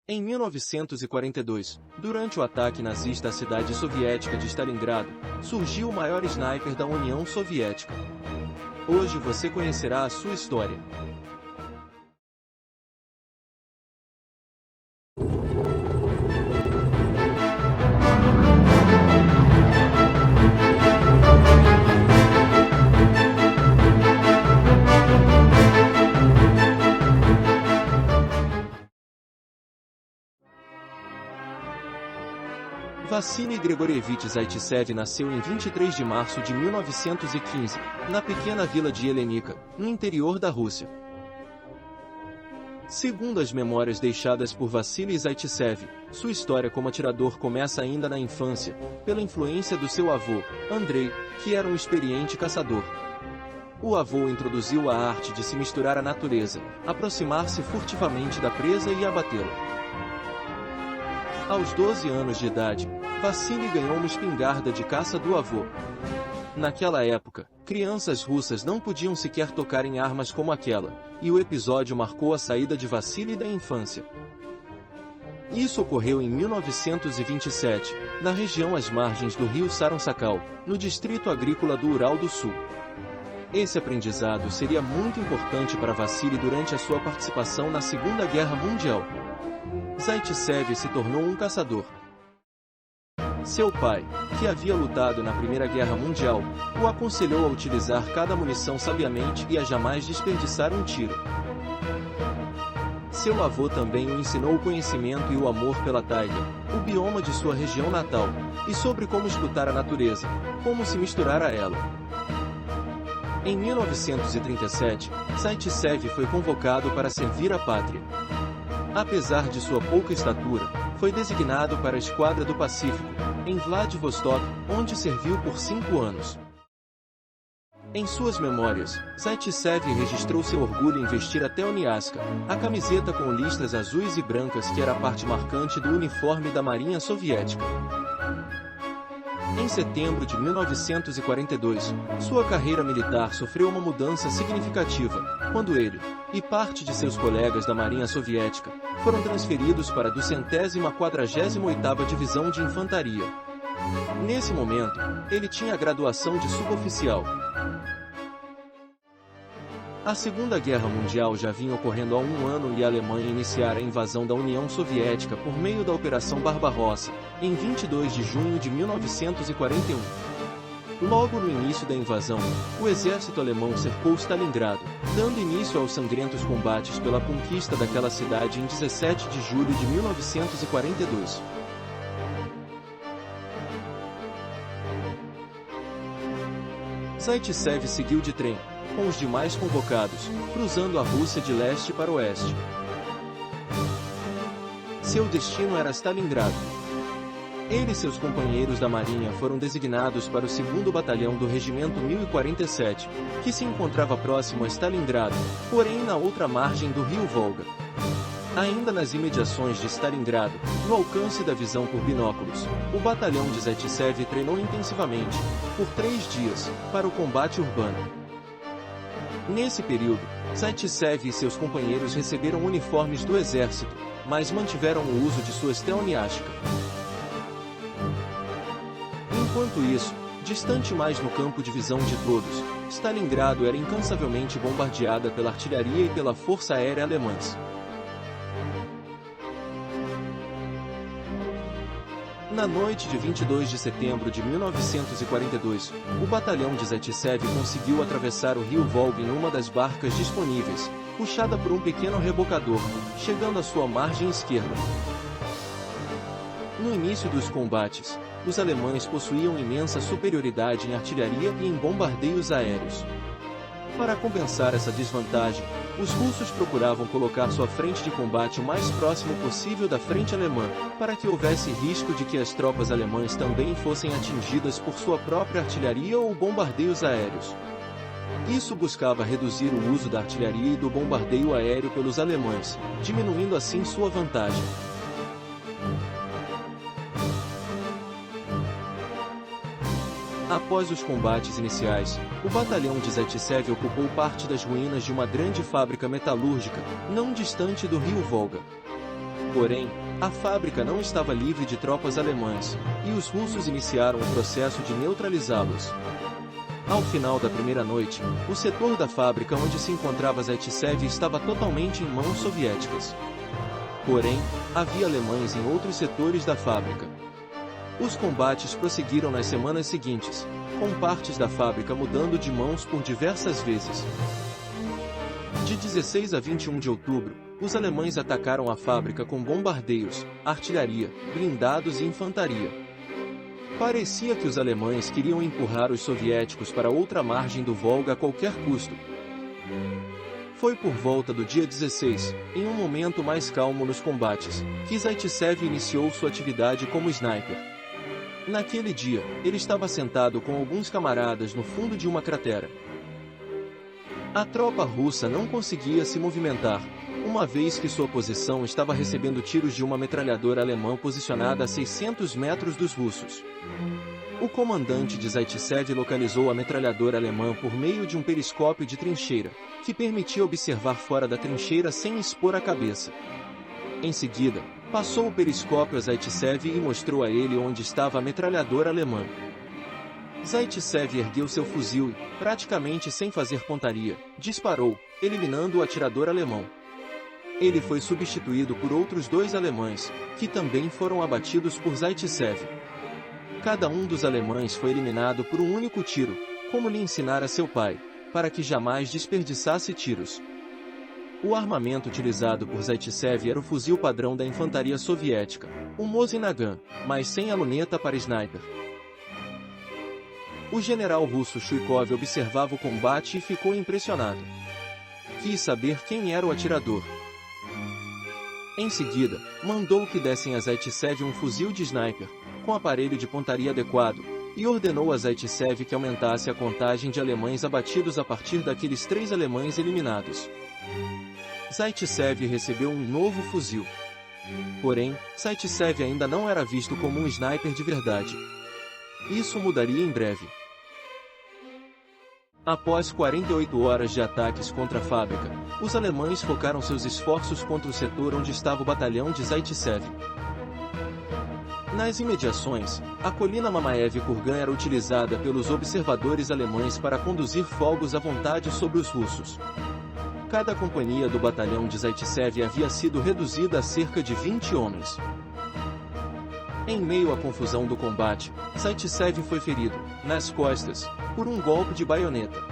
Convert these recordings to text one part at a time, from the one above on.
Em 1942, durante o ataque nazista à cidade soviética de Stalingrado, surgiu o maior sniper da União Soviética. Hoje você conhecerá a sua história. Vassily Gregorievich Zaitsev nasceu em 23 de março de 1915, na pequena vila de Helenica, no interior da Rússia. Segundo as memórias deixadas por Vassily Zaitsev, sua história como atirador começa ainda na infância, pela influência do seu avô, Andrei, que era um experiente caçador. O avô introduziu a arte de se misturar à natureza, aproximar-se furtivamente da presa e abatê-la. Aos 12 anos de idade, Vassily ganhou uma espingarda de caça do avô. Naquela época, crianças russas não podiam sequer tocar em armas como aquela, e o episódio marcou a saída de Vassily da infância. Isso ocorreu em 1927, na região às margens do rio Saran-Sakal, no distrito agrícola do Ural do Sul. Esse aprendizado seria muito importante para Vassily durante a sua participação na Segunda Guerra Mundial. Zaitsev se tornou um caçador. Seu pai, que havia lutado na Primeira Guerra Mundial, o aconselhou a utilizar cada munição sabiamente e a jamais desperdiçar um tiro. Seu avô também o ensinou o conhecimento e o amor pela taiga, o bioma de sua região natal, e sobre como escutar a natureza, como se misturar a ela. Em 1937, Zaitsev foi convocado para servir a pátria. Apesar de sua pouca estatura, foi designado para a Esquadra do Pacífico, em Vladivostok, onde serviu por 5 anos. Em suas memórias, Zaitsev registrou seu orgulho em vestir até o Niaska, a camiseta com listras azuis e brancas que era a parte marcante do uniforme da Marinha Soviética. Em setembro de 1942, sua carreira militar sofreu uma mudança significativa, quando ele, e parte de seus colegas da Marinha Soviética, foram transferidos para a 248ª Divisão de Infantaria. Nesse momento, ele tinha a graduação de suboficial. A Segunda Guerra Mundial já vinha ocorrendo há um ano e a Alemanha iniciara a invasão da União Soviética por meio da Operação Barbarossa, em 22 de junho de 1941. Logo no início da invasão, o exército alemão cercou Stalingrado, dando início aos sangrentos combates pela conquista daquela cidade em 17 de julho de 1942. Zaitsev seguiu de trem, com os demais convocados, cruzando a Rússia de leste para oeste. Seu destino era Stalingrado. Ele e seus companheiros da Marinha foram designados para o 2º Batalhão do Regimento 1047, que se encontrava próximo a Stalingrado, porém na outra margem do rio Volga. Ainda nas imediações de Stalingrado, no alcance da visão por binóculos, o batalhão de Zaitsev treinou intensivamente, por 3 dias, para o combate urbano. Nesse período, Zaitsev e seus companheiros receberam uniformes do exército, mas mantiveram o uso de sua Stelniachka. Enquanto isso, distante mais no campo de visão de todos, Stalingrado era incansavelmente bombardeada pela artilharia e pela força aérea alemãs. Na noite de 22 de setembro de 1942, o batalhão de Zaitsev conseguiu atravessar o rio Volga em uma das barcas disponíveis, puxada por um pequeno rebocador, chegando à sua margem esquerda. No início dos combates, os alemães possuíam imensa superioridade em artilharia e em bombardeios aéreos. Para compensar essa desvantagem, os russos procuravam colocar sua frente de combate o mais próximo possível da frente alemã, para que houvesse risco de que as tropas alemãs também fossem atingidas por sua própria artilharia ou bombardeios aéreos. Isso buscava reduzir o uso da artilharia e do bombardeio aéreo pelos alemães, diminuindo assim sua vantagem. Após os combates iniciais, o batalhão de Zaitsev ocupou parte das ruínas de uma grande fábrica metalúrgica, não distante do rio Volga. Porém, a fábrica não estava livre de tropas alemãs, e os russos iniciaram o processo de neutralizá-los. Ao final da primeira noite, o setor da fábrica onde se encontrava Zaitsev estava totalmente em mãos soviéticas. Porém, havia alemães em outros setores da fábrica. Os combates prosseguiram nas semanas seguintes, com partes da fábrica mudando de mãos por diversas vezes. De 16 a 21 de outubro, os alemães atacaram a fábrica com bombardeios, artilharia, blindados e infantaria. Parecia que os alemães queriam empurrar os soviéticos para outra margem do Volga a qualquer custo. Foi por volta do dia 16, em um momento mais calmo nos combates, que Zaitsev iniciou sua atividade como sniper. Naquele dia, ele estava sentado com alguns camaradas no fundo de uma cratera. A tropa russa não conseguia se movimentar, uma vez que sua posição estava recebendo tiros de uma metralhadora alemã posicionada a 600 metros dos russos. O comandante de Zaitsev localizou a metralhadora alemã por meio de um periscópio de trincheira, que permitia observar fora da trincheira sem expor a cabeça. Em seguida, passou o periscópio a Zaitsev e mostrou a ele onde estava a metralhadora alemã. Zaitsev ergueu seu fuzil e, praticamente sem fazer pontaria, disparou, eliminando o atirador alemão. Ele foi substituído por outros 2 alemães, que também foram abatidos por Zaitsev. Cada um dos alemães foi eliminado por um único tiro, como lhe ensinara seu pai, para que jamais desperdiçasse tiros. O armamento utilizado por Zaitsev era o fuzil padrão da infantaria soviética, o Mosin Nagant, mas sem a luneta para sniper. O general russo Chuikov observava o combate e ficou impressionado. Quis saber quem era o atirador. Em seguida, mandou que dessem a Zaitsev um fuzil de sniper, com aparelho de pontaria adequado, e ordenou a Zaitsev que aumentasse a contagem de alemães abatidos a partir daqueles 3 alemães eliminados. Zaitsev recebeu um novo fuzil. Porém, Zaitsev ainda não era visto como um sniper de verdade. Isso mudaria em breve. Após 48 horas de ataques contra a fábrica, os alemães focaram seus esforços contra o setor onde estava o batalhão de Zaitsev. Nas imediações, a colina Mamaev-Kurgan era utilizada pelos observadores alemães para conduzir fogos à vontade sobre os russos. Cada companhia do batalhão de Zaitsev havia sido reduzida a cerca de 20 homens. Em meio à confusão do combate, Zaitsev foi ferido, nas costas, por um golpe de baioneta.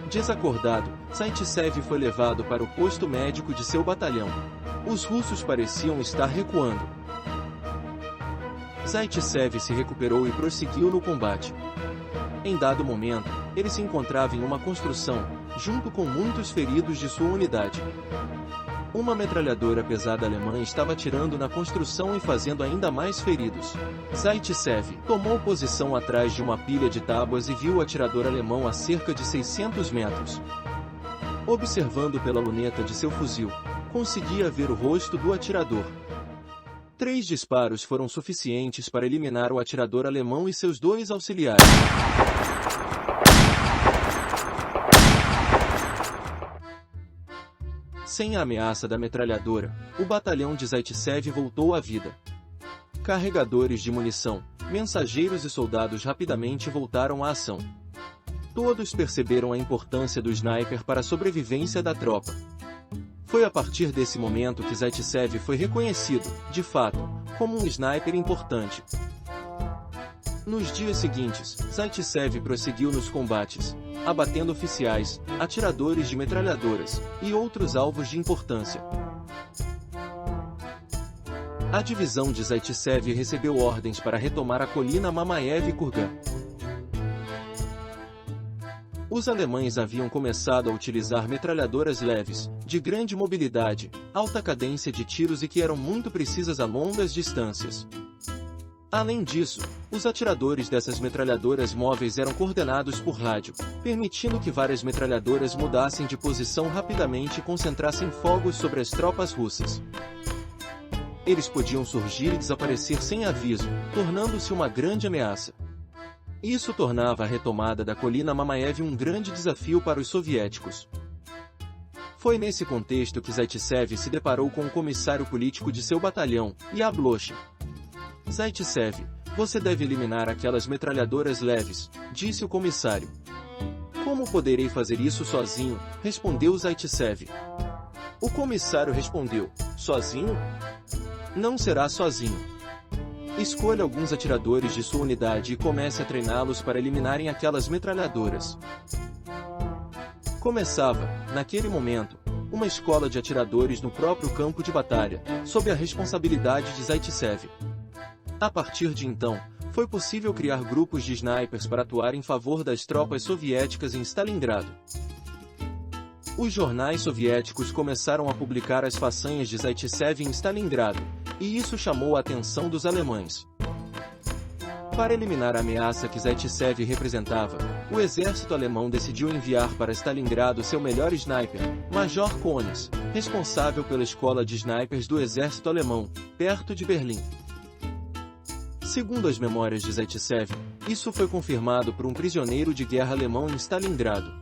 Desacordado, Zaitsev foi levado para o posto médico de seu batalhão. Os russos pareciam estar recuando. Zaitsev se recuperou e prosseguiu no combate. Em dado momento, ele se encontrava em uma construção, junto com muitos feridos de sua unidade. Uma metralhadora pesada alemã estava atirando na construção e fazendo ainda mais feridos. Zaitsev tomou posição atrás de uma pilha de tábuas e viu o atirador alemão a cerca de 600 metros. Observando pela luneta de seu fuzil, conseguia ver o rosto do atirador. 3 disparos foram suficientes para eliminar o atirador alemão e seus 2 auxiliares. Sem a ameaça da metralhadora, o batalhão de Zaitsev voltou à vida. Carregadores de munição, mensageiros e soldados rapidamente voltaram à ação. Todos perceberam a importância do sniper para a sobrevivência da tropa. Foi a partir desse momento que Zaitsev foi reconhecido, de fato, como um sniper importante. Nos dias seguintes, Zaitsev prosseguiu nos combates, abatendo oficiais, atiradores de metralhadoras e outros alvos de importância. A divisão de Zaitsev recebeu ordens para retomar a colina Mamaev-Kurgan. Os alemães haviam começado a utilizar metralhadoras leves, de grande mobilidade, alta cadência de tiros e que eram muito precisas a longas distâncias. Além disso, os atiradores dessas metralhadoras móveis eram coordenados por rádio, permitindo que várias metralhadoras mudassem de posição rapidamente e concentrassem fogos sobre as tropas russas. Eles podiam surgir e desaparecer sem aviso, tornando-se uma grande ameaça. Isso tornava a retomada da colina Mamaev um grande desafio para os soviéticos. Foi nesse contexto que Zaitsev se deparou com o comissário político de seu batalhão, Yabloshin. Zaitsev, você deve eliminar aquelas metralhadoras leves, disse o comissário. Como poderei fazer isso sozinho? Respondeu Zaitsev. O comissário respondeu, sozinho? Não será sozinho. Escolha alguns atiradores de sua unidade e comece a treiná-los para eliminarem aquelas metralhadoras. Começava, naquele momento, uma escola de atiradores no próprio campo de batalha, sob a responsabilidade de Zaitsev. A partir de então, foi possível criar grupos de snipers para atuar em favor das tropas soviéticas em Stalingrado. Os jornais soviéticos começaram a publicar as façanhas de Zaitsev em Stalingrado, e isso chamou a atenção dos alemães. Para eliminar a ameaça que Zaitsev representava, o exército alemão decidiu enviar para Stalingrado seu melhor sniper, Major Konis, responsável pela escola de snipers do exército alemão, perto de Berlim. Segundo as memórias de Zaitsev, isso foi confirmado por um prisioneiro de guerra alemão em Stalingrado.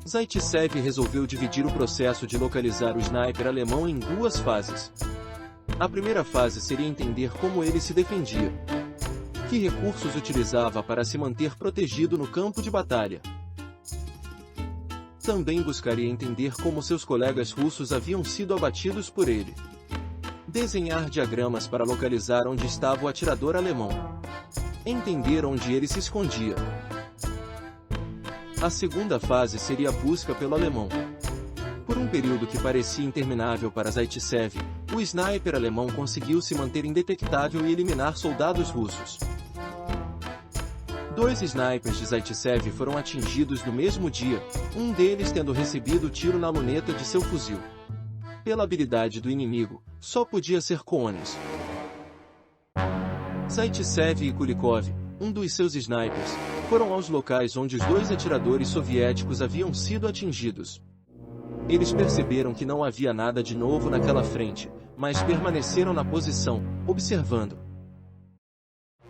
Zaitsev resolveu dividir o processo de localizar o sniper alemão em duas fases. A primeira fase seria entender como ele se defendia. Que recursos utilizava para se manter protegido no campo de batalha. Também buscaria entender como seus colegas russos haviam sido abatidos por ele. Desenhar diagramas para localizar onde estava o atirador alemão. Entender onde ele se escondia. A segunda fase seria a busca pelo alemão. Por um período que parecia interminável para Zaitsev, o sniper alemão conseguiu se manter indetectável e eliminar soldados russos. 2 snipers de Zaitsev foram atingidos no mesmo dia, um deles tendo recebido tiro na luneta de seu fuzil. Pela habilidade do inimigo, só podia ser Konis. Zaitsev e Kulikov, um dos seus snipers, foram aos locais onde os 2 atiradores soviéticos haviam sido atingidos. Eles perceberam que não havia nada de novo naquela frente, mas permaneceram na posição, observando.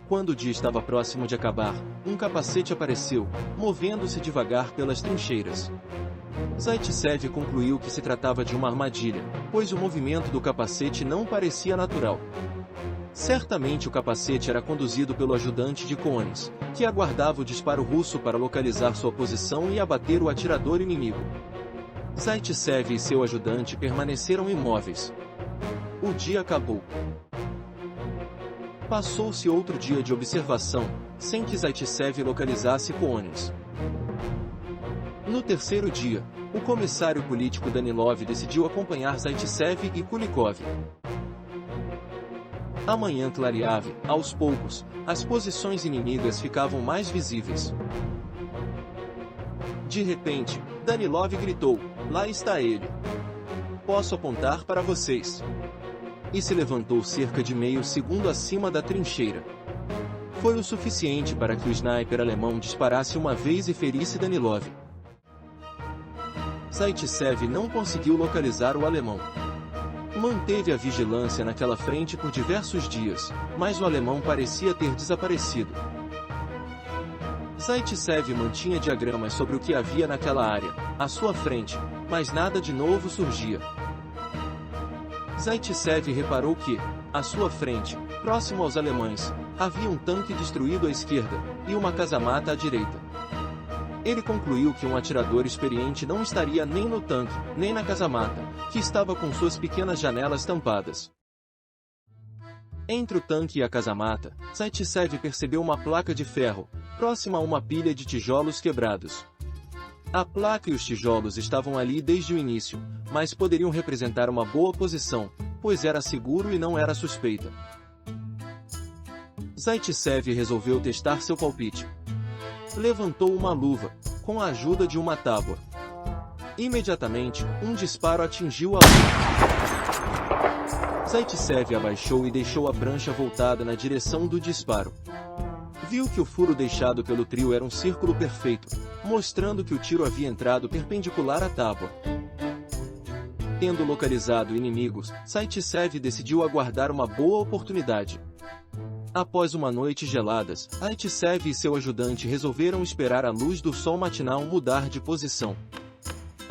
Quando o dia estava próximo de acabar, um capacete apareceu, movendo-se devagar pelas trincheiras. Zaitsev concluiu que se tratava de uma armadilha, pois o movimento do capacete não parecia natural. Certamente o capacete era conduzido pelo ajudante de Konis, que aguardava o disparo russo para localizar sua posição e abater o atirador inimigo. Zaitsev e seu ajudante permaneceram imóveis. O dia acabou. Passou-se outro dia de observação, sem que Zaitsev localizasse Konis. No terceiro dia, o comissário político Danilov decidiu acompanhar Zaitsev e Kulikov. A manhã clareava, aos poucos, as posições inimigas ficavam mais visíveis. De repente, Danilov gritou, lá está ele. Posso apontar para vocês. E se levantou cerca de meio segundo acima da trincheira. Foi o suficiente para que o sniper alemão disparasse uma vez e ferisse Danilov. Zaitsev não conseguiu localizar o alemão. Manteve a vigilância naquela frente por diversos dias, mas o alemão parecia ter desaparecido. Zaitsev mantinha diagramas sobre o que havia naquela área, à sua frente, mas nada de novo surgia. Zaitsev reparou que, à sua frente, próximo aos alemães, havia um tanque destruído à esquerda, e uma casamata à direita. Ele concluiu que um atirador experiente não estaria nem no tanque, nem na casamata, que estava com suas pequenas janelas tampadas. Entre o tanque e a casamata, Zaitsev percebeu uma placa de ferro, próxima a uma pilha de tijolos quebrados. A placa e os tijolos estavam ali desde o início, mas poderiam representar uma boa posição, pois era seguro e não era suspeita. Zaitsev resolveu testar seu palpite. Levantou uma luva, com a ajuda de uma tábua. Imediatamente, um disparo atingiu a luva. Zaitsev abaixou e deixou a prancha voltada na direção do disparo. Viu que o furo deixado pelo trio era um círculo perfeito, mostrando que o tiro havia entrado perpendicular à tábua. Tendo localizado inimigos, Zaitsev decidiu aguardar uma boa oportunidade. Após uma noite gelada, Zaitsev e seu ajudante resolveram esperar a luz do sol matinal mudar de posição.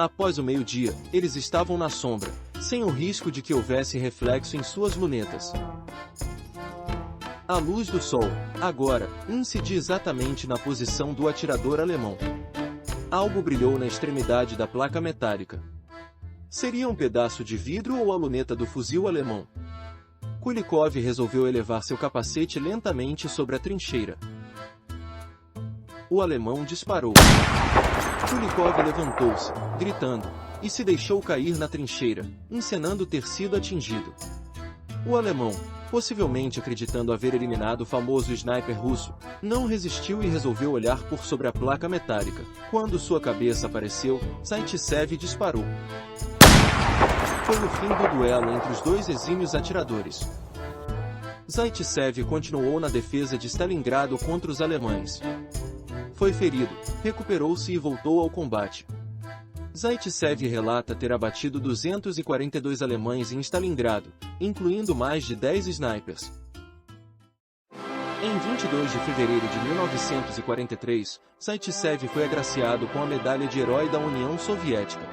Após o meio-dia, eles estavam na sombra, sem o risco de que houvesse reflexo em suas lunetas. A luz do sol, agora, incidia exatamente na posição do atirador alemão. Algo brilhou na extremidade da placa metálica. Seria um pedaço de vidro ou a luneta do fuzil alemão? Kulikov resolveu elevar seu capacete lentamente sobre a trincheira. O alemão disparou. Kulikov levantou-se, gritando, e se deixou cair na trincheira, encenando ter sido atingido. O alemão, possivelmente acreditando haver eliminado o famoso sniper russo, não resistiu e resolveu olhar por sobre a placa metálica. Quando sua cabeça apareceu, Zaitsev disparou. Foi o fim do duelo entre os dois exímios atiradores. Zaitsev continuou na defesa de Stalingrado contra os alemães. Foi ferido, recuperou-se e voltou ao combate. Zaitsev relata ter abatido 242 alemães em Stalingrado, incluindo mais de 10 snipers. Em 22 de fevereiro de 1943, Zaitsev foi agraciado com a Medalha de Herói da União Soviética.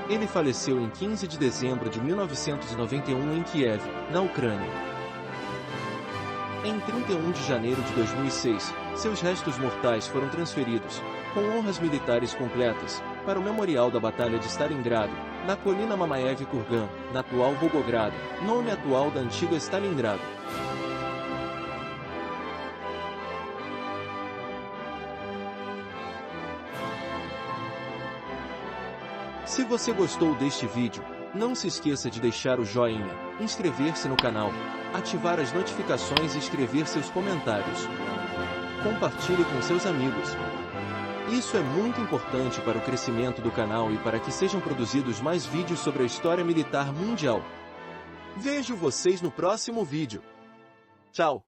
Ele faleceu em 15 de dezembro de 1991 em Kiev, na Ucrânia. Em 31 de janeiro de 2006, seus restos mortais foram transferidos, com honras militares completas, para o Memorial da Batalha de Stalingrado, na colina Mamaev Kurgan, na atual Volgogrado, nome atual da antiga Stalingrado. Se você gostou deste vídeo, não se esqueça de deixar o joinha, inscrever-se no canal, ativar as notificações e escrever seus comentários. Compartilhe com seus amigos. Isso é muito importante para o crescimento do canal e para que sejam produzidos mais vídeos sobre a história militar mundial. Vejo vocês no próximo vídeo. Tchau!